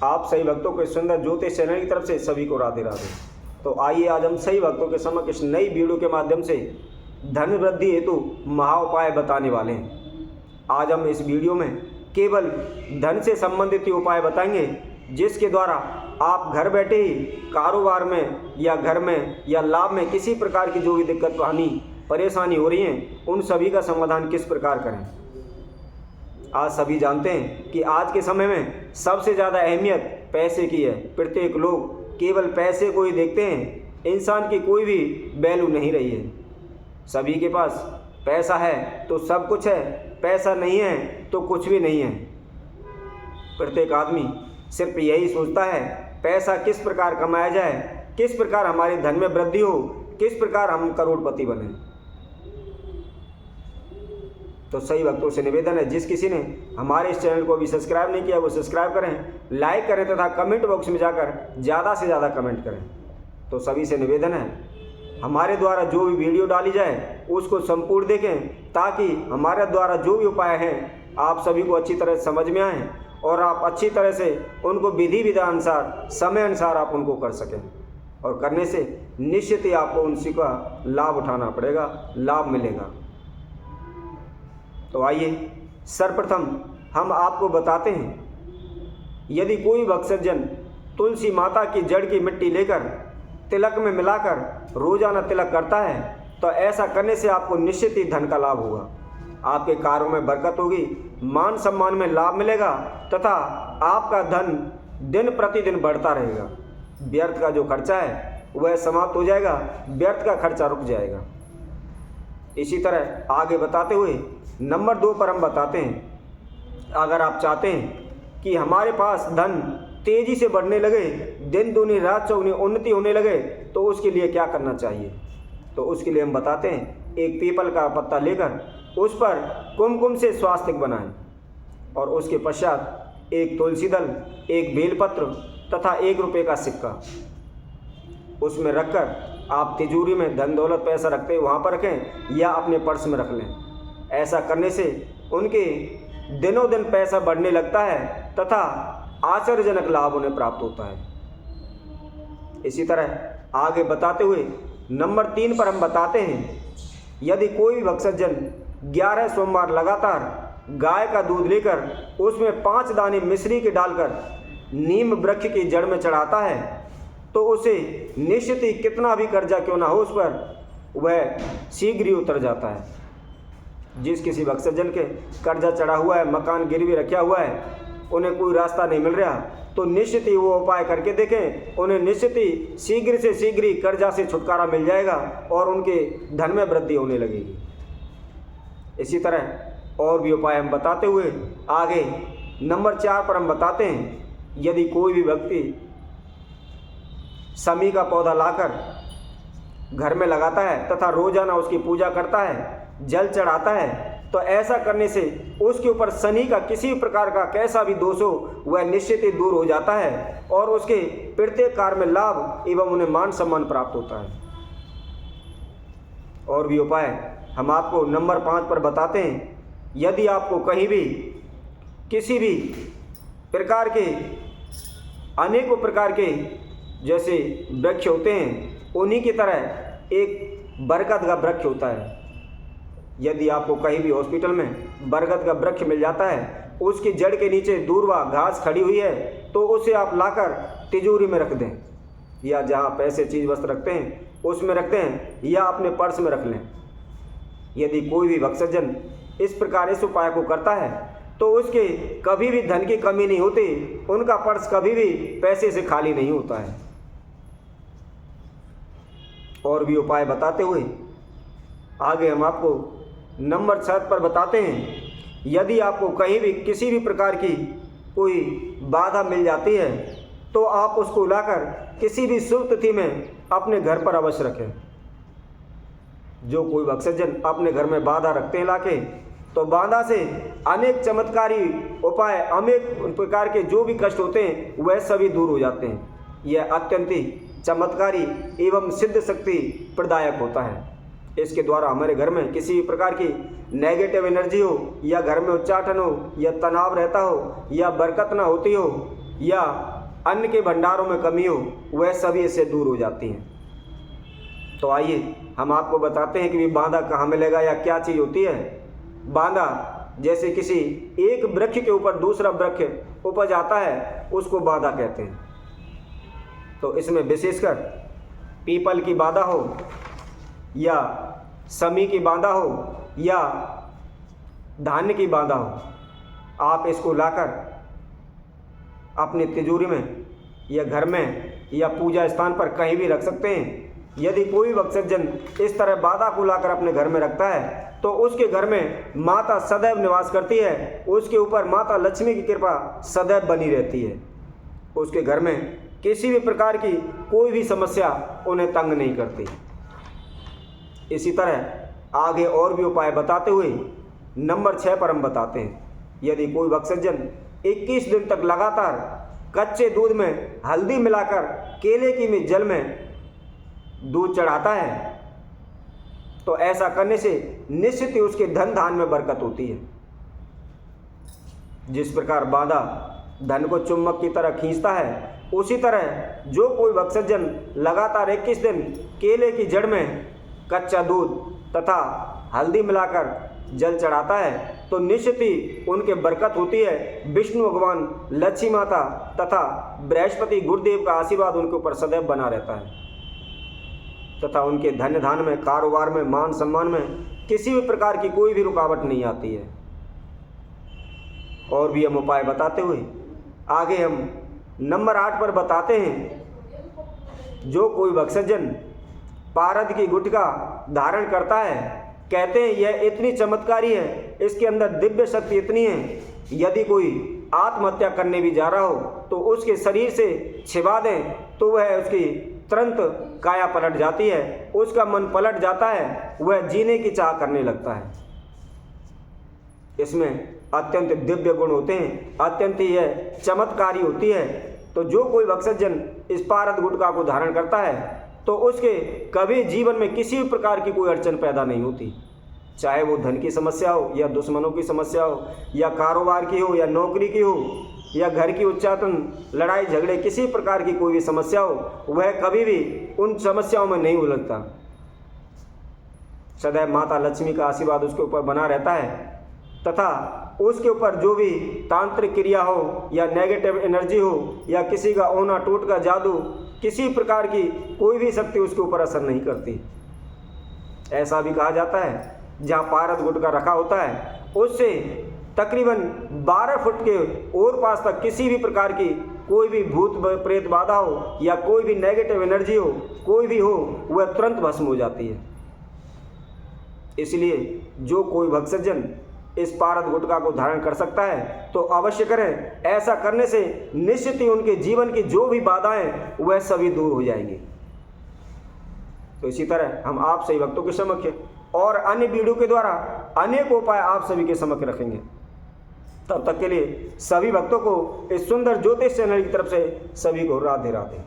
आप सही भक्तों के सुंदर ज्योतिष चैनल की तरफ से सभी को राधे राधे। तो आइए आज हम सही भक्तों के समक्ष इस नई वीडियो के माध्यम से धन वृद्धि हेतु महा उपाय बताने वाले हैं। आज हम इस वीडियो में केवल धन से संबंधित ही उपाय बताएंगे, जिसके द्वारा आप घर बैठे ही कारोबार में या घर में या लाभ में किसी प्रकार की जो भी दिक्कत हानि परेशानी हो रही है, उन सभी का समाधान किस प्रकार करें। आज सभी जानते हैं कि आज के समय में सबसे ज़्यादा अहमियत पैसे की है। प्रत्येक लोग केवल पैसे को ही देखते हैं, इंसान की कोई भी वैल्यू नहीं रही है। सभी के पास पैसा है तो सब कुछ है, पैसा नहीं है तो कुछ भी नहीं है। प्रत्येक आदमी सिर्फ यही सोचता है पैसा किस प्रकार कमाया जाए, किस प्रकार हमारे धन में वृद्धि हो, किस प्रकार हम करोड़पति बने। तो सही भक्तों से निवेदन है, जिस किसी ने हमारे इस चैनल को अभी सब्सक्राइब नहीं किया वो सब्सक्राइब करें, लाइक करें तथा कमेंट बॉक्स में जाकर ज़्यादा से ज़्यादा कमेंट करें। तो सभी से निवेदन है हमारे द्वारा जो भी वीडियो डाली जाए उसको संपूर्ण देखें, ताकि हमारे द्वारा जो भी उपाय हैं आप सभी को अच्छी तरह समझ में आएँ और आप अच्छी तरह से उनको विधि विधान अनुसार समय अनुसार आप उनको कर सकें। और करने से निश्चित ही आपको उनसी का लाभ उठाना पड़ेगा, लाभ मिलेगा। तो आइए सर्वप्रथम हम आपको बताते हैं, यदि कोई भक्त सज्जन तुलसी माता की जड़ की मिट्टी लेकर तिलक में मिलाकर रोजाना तिलक करता है, तो ऐसा करने से आपको निश्चित ही धन का लाभ होगा। आपके कार्यों में बरकत होगी, मान सम्मान में लाभ मिलेगा तथा आपका धन दिन प्रतिदिन बढ़ता रहेगा। व्यर्थ का जो खर्चा है वह समाप्त हो जाएगा, व्यर्थ का खर्चा रुक जाएगा। इसी तरह आगे बताते हुए नंबर 2 पर हम बताते हैं, अगर आप चाहते हैं कि हमारे पास धन तेज़ी से बढ़ने लगे, दिन दूनी रात चौगुनी उन्नति होने लगे, तो उसके लिए क्या करना चाहिए। तो उसके लिए हम बताते हैं, एक पीपल का पत्ता लेकर उस पर कुमकुम से स्वास्तिक बनाएं और उसके पश्चात एक तुलसी दल, एक बेलपत्र तथा 1 रुपये का सिक्का उसमें रखकर आप तिजोरी में धन दौलत पैसा रखते हैं वहाँ पर रखें या अपने पर्स में रख लें। ऐसा करने से उनके दिनों दिन पैसा बढ़ने लगता है तथा आश्चर्यजनक लाभ उन्हें प्राप्त होता है। इसी तरह आगे बताते हुए नंबर 3 पर हम बताते हैं, यदि कोई भक्त सज्जन 11 सोमवार लगातार गाय का दूध लेकर उसमें 5 दाने मिश्री के डालकर नीम वृक्ष की जड़ में चढ़ाता है, तो उसे निश्चित ही कितना भी कर्जा क्यों ना हो उस पर वह शीघ्र ही उतर जाता है। जिस किसी भक्त सज्जन के कर्जा चढ़ा हुआ है, मकान गिरवी रखा हुआ है, उन्हें कोई रास्ता नहीं मिल रहा, तो निश्चित ही वो उपाय करके देखें, उन्हें निश्चित ही शीघ्र से शीघ्र ही कर्जा से छुटकारा मिल जाएगा और उनके धन में वृद्धि होने लगेगी। इसी तरह और भी उपाय हम बताते हुए आगे नंबर 4 पर हम बताते हैं, यदि कोई भी व्यक्ति समी का पौधा लाकर घर में लगाता है तथा रोजाना उसकी पूजा करता है, जल चढ़ाता है, तो ऐसा करने से उसके ऊपर शनि का किसी प्रकार का कैसा भी दोष हो वह निश्चित ही दूर हो जाता है और उसके प्रत्येक कार्य में लाभ एवं उन्हें मान सम्मान प्राप्त होता है। और भी उपाय हम आपको नंबर 5 पर बताते हैं, यदि आपको कहीं भी किसी भी प्रकार के अनेकों प्रकार के जैसे वृक्ष होते हैं, उन्हीं की तरह एक बरगद का वृक्ष होता है। यदि आपको कहीं भी हॉस्पिटल में बरगद का वृक्ष मिल जाता है, उसकी जड़ के नीचे दूरवा घास खड़ी हुई है, तो उसे आप लाकर तिजोरी में रख दें या जहाँ पैसे चीज़ वस्त्र रखते हैं उसमें रखते हैं या अपने पर्स में रख लें। यदि कोई भी भक्त सज्जन इस प्रकार इस उपाय को करता है, तो उसके कभी भी धन की कमी नहीं होती, उनका पर्स कभी भी पैसे से खाली नहीं होता है। और भी उपाय बताते हुए आगे हम आपको नंबर 7 पर बताते हैं, यदि आपको कहीं भी किसी भी प्रकार की कोई बाधा मिल जाती है, तो आप उसको लाकर किसी भी शुभ तिथि में अपने घर पर अवश्य रखें। जो कोई भक्त सज्जन अपने घर में बाधा रखते हैं लाके, तो बाधा से अनेक चमत्कारी उपाय, अनेक प्रकार के जो भी कष्ट होते हैं वह सभी दूर हो जाते हैं। यह अत्यंत ही चमत्कारी एवं सिद्ध शक्ति प्रदायक होता है। इसके द्वारा हमारे घर में किसी भी प्रकार की नेगेटिव एनर्जी हो या घर में उच्चाटन हो या तनाव रहता हो या बरकत ना होती हो या अन्न के भंडारों में कमी हो, वह सभी इससे दूर हो जाती हैं। तो आइए हम आपको बताते हैं कि भी बांधा कहाँ मिलेगा या क्या चीज़ होती है। बांधा जैसे किसी एक वृक्ष के ऊपर दूसरा वृक्ष उपज आता है, उसको बांधा कहते हैं। तो इसमें विशेषकर पीपल की बांधा हो या समी की बांधा हो या धान्य की बांधा हो, आप इसको लाकर अपनी तिजोरी में या घर में या पूजा स्थान पर कहीं भी रख सकते हैं। यदि कोई भक्तजन इस तरह बाधा को लाकर अपने घर में रखता है तो उसके घर में माता सदैव निवास करती है, उसके ऊपर माता लक्ष्मी की कृपा सदैव बनी रहती है। उसके घर में किसी भी प्रकार की कोई भी समस्या उन्हें तंग नहीं करती। इसी तरह आगे और भी उपाय बताते हुए नंबर 6 पर हम बताते हैं, यदि कोई भक्तजन 21 दिन तक लगातार कच्चे दूध में हल्दी मिलाकर केले की जल में दूध चढ़ाता है, तो ऐसा करने से निश्चित ही उसके धन धान में बरकत होती है। जिस प्रकार बांधा धन को चुम्बक की तरह खींचता है, उसी तरह जो कोई भक्तजन लगातार 21 दिन केले की जड़ में कच्चा दूध तथा हल्दी मिलाकर जल चढ़ाता है, तो निश्चित ही उनके बरकत होती है। विष्णु भगवान, लक्ष्मी माता तथा बृहस्पति गुरुदेव का आशीर्वाद उनके ऊपर सदैव बना रहता है तथा उनके धन धान में, कारोबार में, मान सम्मान में किसी भी प्रकार की कोई भी रुकावट नहीं आती है। और भी हम उपाय बताते हुए आगे हम नंबर 8 पर बताते हैं, जो कोई भक्तजन पारद की गुटका धारण करता है, कहते हैं यह इतनी चमत्कारी है, इसके अंदर दिव्य शक्ति इतनी है, यदि कोई आत्महत्या करने भी जा रहा हो तो उसके शरीर से छिपा दें तो वह उसकी तुरंत काया पलट जाती है, उसका मन पलट जाता है, वह जीने की चाह करने लगता है। इसमें अत्यंत दिव्य गुण होते हैं, अत्यंत ही यह चमत्कारी होती है। तो जो कोई भक्तजन इस पारद गुटका को धारण करता है तो उसके कभी जीवन में किसी भी प्रकार की कोई अड़चन पैदा नहीं होती, चाहे वो धन की समस्या हो या दुश्मनों की समस्या हो या कारोबार की हो या नौकरी की हो या घर की उच्चाटन लड़ाई झगड़े, किसी प्रकार की कोई भी समस्या हो, वह कभी भी उन समस्याओं में नहीं उलझता। सदैव माता लक्ष्मी का आशीर्वाद उसके ऊपर बना रहता है तथा उसके ऊपर जो भी तांत्रिक क्रिया हो या नेगेटिव एनर्जी हो या किसी का ओना टूट का जादू, किसी प्रकार की कोई भी शक्ति उसके ऊपर असर नहीं करती। ऐसा भी कहा जाता है, जहाँ पारद गुटका रखा होता है उससे तकरीबन 12 फुट के और पास तक किसी भी प्रकार की कोई भी भूत प्रेत बाधा हो या कोई भी नेगेटिव एनर्जी हो, कोई भी हो, वह तुरंत भस्म हो जाती है। इसलिए जो कोई भक्तजन इस पारद गुटका को धारण कर सकता है तो अवश्य करें। ऐसा करने से निश्चित ही उनके जीवन की जो भी बाधाएं वह सभी दूर हो जाएंगी। तो इसी तरह हम आप सभी भक्तों के समक्ष और अन्य वीडियो के द्वारा अनेक उपाय आप सभी के समक्ष रखेंगे। तब तक के लिए सभी भक्तों को इस सुंदर ज्योतिष चैनल की तरफ से सभी को राधे राधे।